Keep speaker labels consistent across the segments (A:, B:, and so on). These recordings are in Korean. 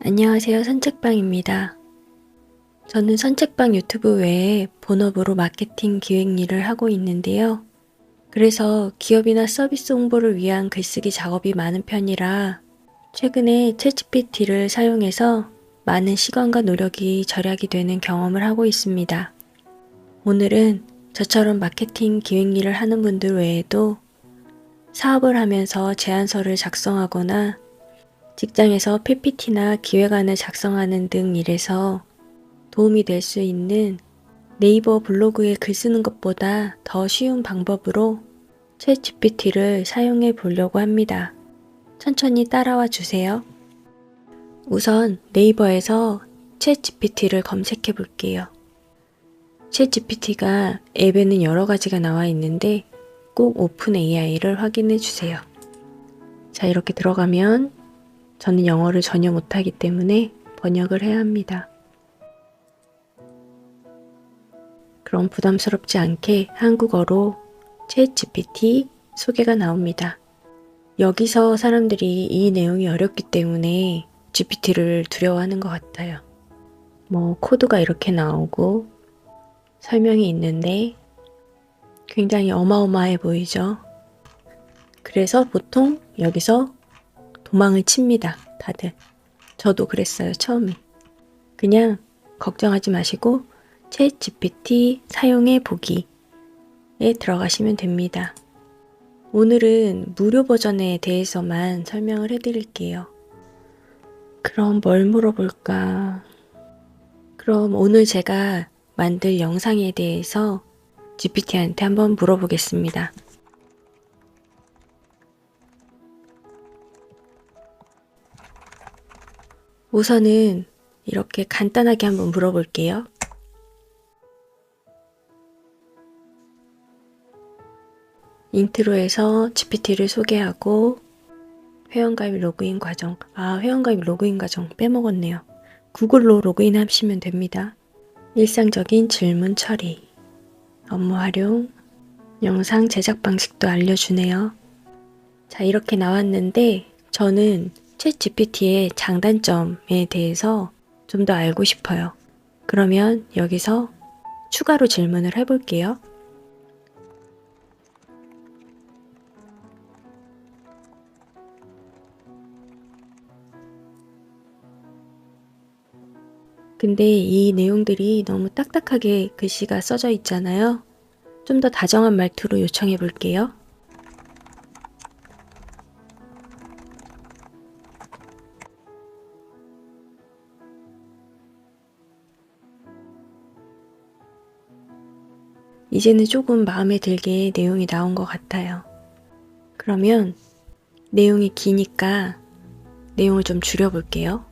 A: 안녕하세요. 산책방입니다. 저는 산책방 유튜브 외에 본업으로 마케팅 기획 일을 하고 있는데요. 그래서 기업이나 서비스 홍보를 위한 글쓰기 작업이 많은 편이라 최근에 챗GPT를 사용해서 많은 시간과 노력이 절약이 되는 경험을 하고 있습니다. 오늘은 저처럼 마케팅 기획 일을 하는 분들 외에도 사업을 하면서 제안서를 작성하거나 직장에서 PPT나 기획안을 작성하는 등 일에서 도움이 될 수 있는 네이버 블로그에 글 쓰는 것보다 더 쉬운 방법으로 챗GPT를 사용해 보려고 합니다. 천천히 따라와 주세요. 우선 네이버에서 챗GPT를 검색해 볼게요. 챗GPT가 앱에는 여러 가지가 나와 있는데 꼭 오픈 AI를 확인해 주세요. 자, 이렇게 들어가면 저는 영어를 전혀 못하기 때문에 번역을 해야 합니다. 그럼 부담스럽지 않게 한국어로 챗GPT 소개가 나옵니다. 여기서 사람들이 이 내용이 어렵기 때문에 GPT를 두려워하는 것 같아요. 코드가 이렇게 나오고 설명이 있는데 굉장히 어마어마해 보이죠? 그래서 보통 여기서 도망을 칩니다. 다들. 저도 그랬어요. 처음에. 그냥 걱정하지 마시고 챗GPT 사용해 보기에 들어가시면 됩니다. 오늘은 무료 버전에 대해서만 설명을 해드릴게요. 그럼 뭘 물어볼까? 그럼 오늘 제가 만들 영상에 대해서 GPT한테 한번 물어보겠습니다. 우선은 이렇게 간단하게 한번 물어볼게요. 인트로에서 GPT를 소개하고 회원가입 로그인 과정. 회원가입 로그인 과정 빼먹었네요. 구글로 로그인 하시면 됩니다. 일상적인 질문 처리, 업무 활용, 영상 제작 방식도 알려주네요. 자, 이렇게 나왔는데 저는 챗GPT의 장단점에 대해서 좀 더 알고 싶어요. 그러면 여기서 추가로 질문을 해볼게요. 근데 이 내용들이 너무 딱딱하게 글씨가 써져 있잖아요. 좀 더 다정한 말투로 요청해 볼게요. 이제는 조금 마음에 들게 내용이 나온 것 같아요. 그러면 내용이 기니까 내용을 좀 줄여볼게요.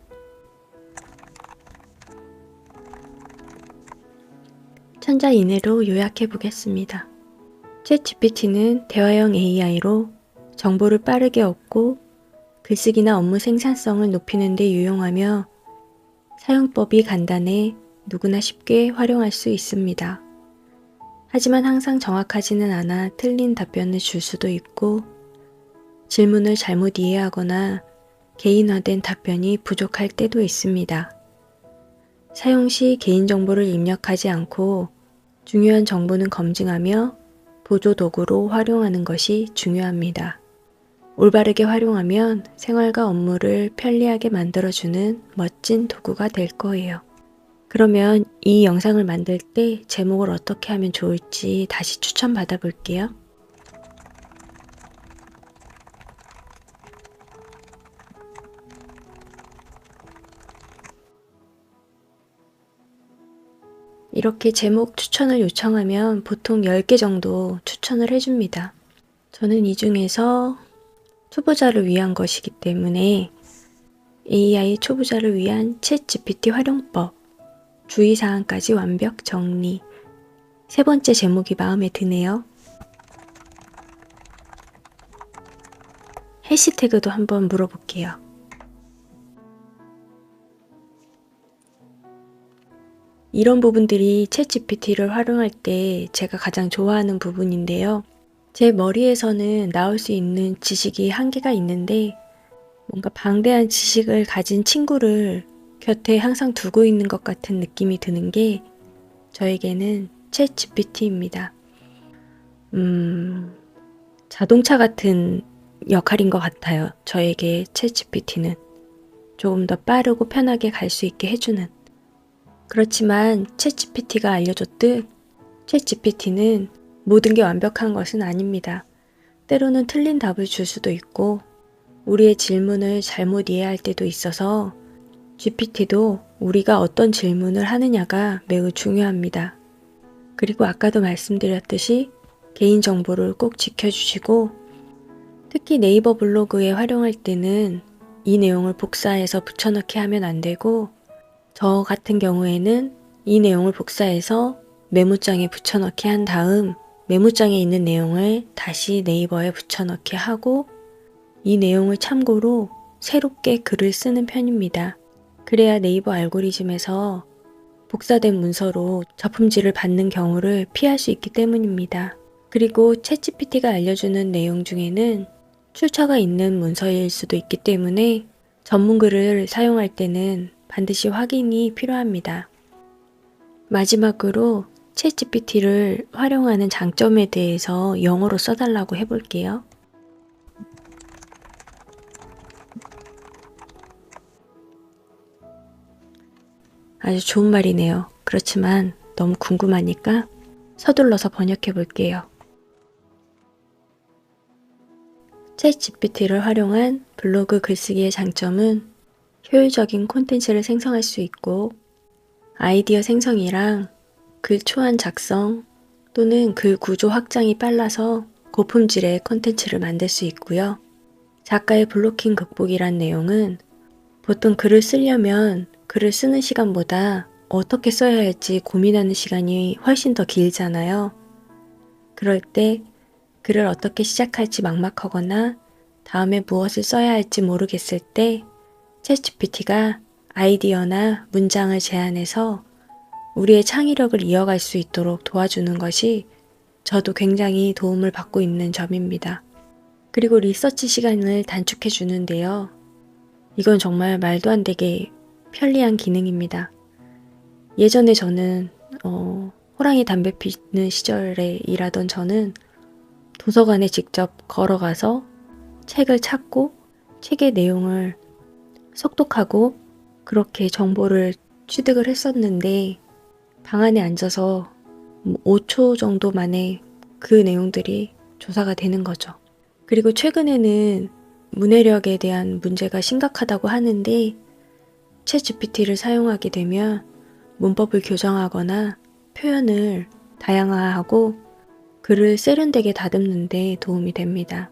A: 천자 이내로 요약해 보겠습니다. 챗GPT는 대화형 AI로 정보를 빠르게 얻고 글쓰기나 업무 생산성을 높이는 데 유용하며 사용법이 간단해 누구나 쉽게 활용할 수 있습니다. 하지만 항상 정확하지는 않아 틀린 답변을 줄 수도 있고 질문을 잘못 이해하거나 개인화된 답변이 부족할 때도 있습니다. 사용 시 개인정보를 입력하지 않고 중요한 정보는 검증하며 보조 도구로 활용하는 것이 중요합니다. 올바르게 활용하면 생활과 업무를 편리하게 만들어주는 멋진 도구가 될 거예요. 그러면 이 영상을 만들 때 제목을 어떻게 하면 좋을지 다시 추천받아 볼게요. 이렇게 제목 추천을 요청하면 보통 10개 정도 추천을 해줍니다. 저는 이 중에서 초보자를 위한 것이기 때문에 AI 초보자를 위한 챗GPT 활용법, 주의사항까지 완벽 정리. 세 번째 제목이 마음에 드네요. 해시태그도 한번 물어볼게요. 이런 부분들이 챗GPT를 활용할 때 제가 가장 좋아하는 부분인데요. 제 머리에서는 나올 수 있는 지식이 한계가 있는데 뭔가 방대한 지식을 가진 친구를 곁에 항상 두고 있는 것 같은 느낌이 드는 게 저에게는 챗 GPT입니다. 자동차 같은 역할인 것 같아요. 저에게 챗 GPT는 조금 더 빠르고 편하게 갈 수 있게 해주는. 그렇지만 챗 GPT가 알려줬듯 챗 GPT는 모든 게 완벽한 것은 아닙니다. 때로는 틀린 답을 줄 수도 있고 우리의 질문을 잘못 이해할 때도 있어서 GPT도 우리가 어떤 질문을 하느냐가 매우 중요합니다. 그리고 아까도 말씀드렸듯이 개인정보를 꼭 지켜주시고 특히 네이버 블로그에 활용할 때는 이 내용을 복사해서 붙여넣기 하면 안 되고 저 같은 경우에는 이 내용을 복사해서 메모장에 붙여넣기 한 다음 메모장에 있는 내용을 다시 네이버에 붙여넣기 하고 이 내용을 참고로 새롭게 글을 쓰는 편입니다. 그래야 네이버 알고리즘에서 복사된 문서로 저품질을 받는 경우를 피할 수 있기 때문입니다. 그리고 챗GPT가 알려주는 내용 중에는 출처가 있는 문서일 수도 있기 때문에 전문글을 사용할 때는 반드시 확인이 필요합니다. 마지막으로 챗GPT를 활용하는 장점에 대해서 영어로 써달라고 해볼게요. 아주 좋은 말이네요. 그렇지만 너무 궁금하니까 서둘러서 번역해 볼게요. 챗 GPT를 활용한 블로그 글쓰기의 장점은 효율적인 콘텐츠를 생성할 수 있고 아이디어 생성이랑 글 초안 작성 또는 글 구조 확장이 빨라서 고품질의 콘텐츠를 만들 수 있고요. 작가의 블로킹 극복이란 내용은 보통 글을 쓰려면 글을 쓰는 시간보다 어떻게 써야 할지 고민하는 시간이 훨씬 더 길잖아요. 그럴 때 글을 어떻게 시작할지 막막하거나 다음에 무엇을 써야 할지 모르겠을 때 챗GPT가 아이디어나 문장을 제안해서 우리의 창의력을 이어갈 수 있도록 도와주는 것이 저도 굉장히 도움을 받고 있는 점입니다. 그리고 리서치 시간을 단축해 주는데요. 이건 정말 말도 안 되게 편리한 기능입니다. 예전에 저는 호랑이 담배 피는 시절에 일하던 저는 도서관에 직접 걸어가서 책을 찾고 책의 내용을 속독하고 그렇게 정보를 취득을 했었는데 방 안에 앉아서 5초 정도 만에 그 내용들이 조사가 되는 거죠. 그리고 최근에는 문해력에 대한 문제가 심각하다고 하는데 챗 GPT를 사용하게 되면 문법을 교정하거나 표현을 다양화하고 글을 세련되게 다듬는 데 도움이 됩니다.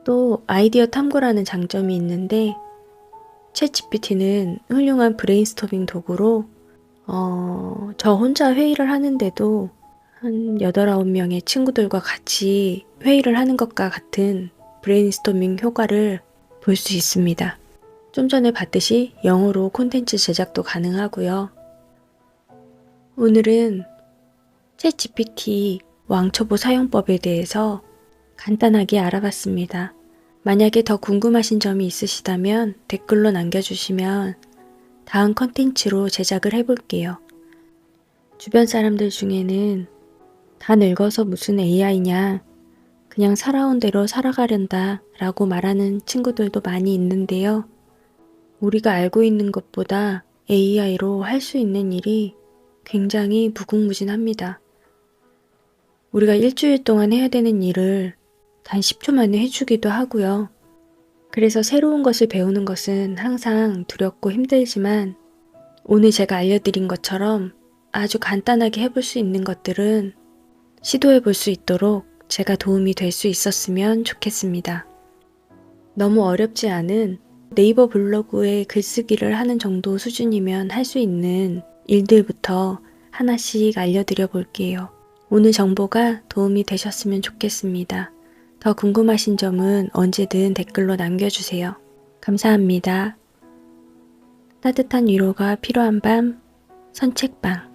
A: 또 아이디어 탐구라는 장점이 있는데 챗 GPT는 훌륭한 브레인스토밍 도구로 저 혼자 회의를 하는데도 한 8, 9명의 친구들과 같이 회의를 하는 것과 같은 브레인스토밍 효과를 볼 수 있습니다. 좀 전에 봤듯이 영어로 콘텐츠 제작도 가능하고요. 오늘은 챗 GPT 왕초보 사용법에 대해서 간단하게 알아봤습니다. 만약에 더 궁금하신 점이 있으시다면 댓글로 남겨주시면 다음 컨텐츠로 제작을 해볼게요. 주변 사람들 중에는 다 늙어서 무슨 AI냐, 그냥 살아온 대로 살아가련다 라고 말하는 친구들도 많이 있는데요. 우리가 알고 있는 것보다 AI로 할 수 있는 일이 굉장히 무궁무진합니다. 우리가 일주일 동안 해야 되는 일을 단 10초 만에 해주기도 하고요. 그래서 새로운 것을 배우는 것은 항상 두렵고 힘들지만 오늘 제가 알려드린 것처럼 아주 간단하게 해볼 수 있는 것들은 시도해 볼 수 있도록 제가 도움이 될 수 있었으면 좋겠습니다. 너무 어렵지 않은 네이버 블로그에 글쓰기를 하는 정도 수준이면 할 수 있는 일들부터 하나씩 알려드려 볼게요. 오늘 정보가 도움이 되셨으면 좋겠습니다. 더 궁금하신 점은 언제든 댓글로 남겨주세요. 감사합니다. 따뜻한 위로가 필요한 밤, 선책방.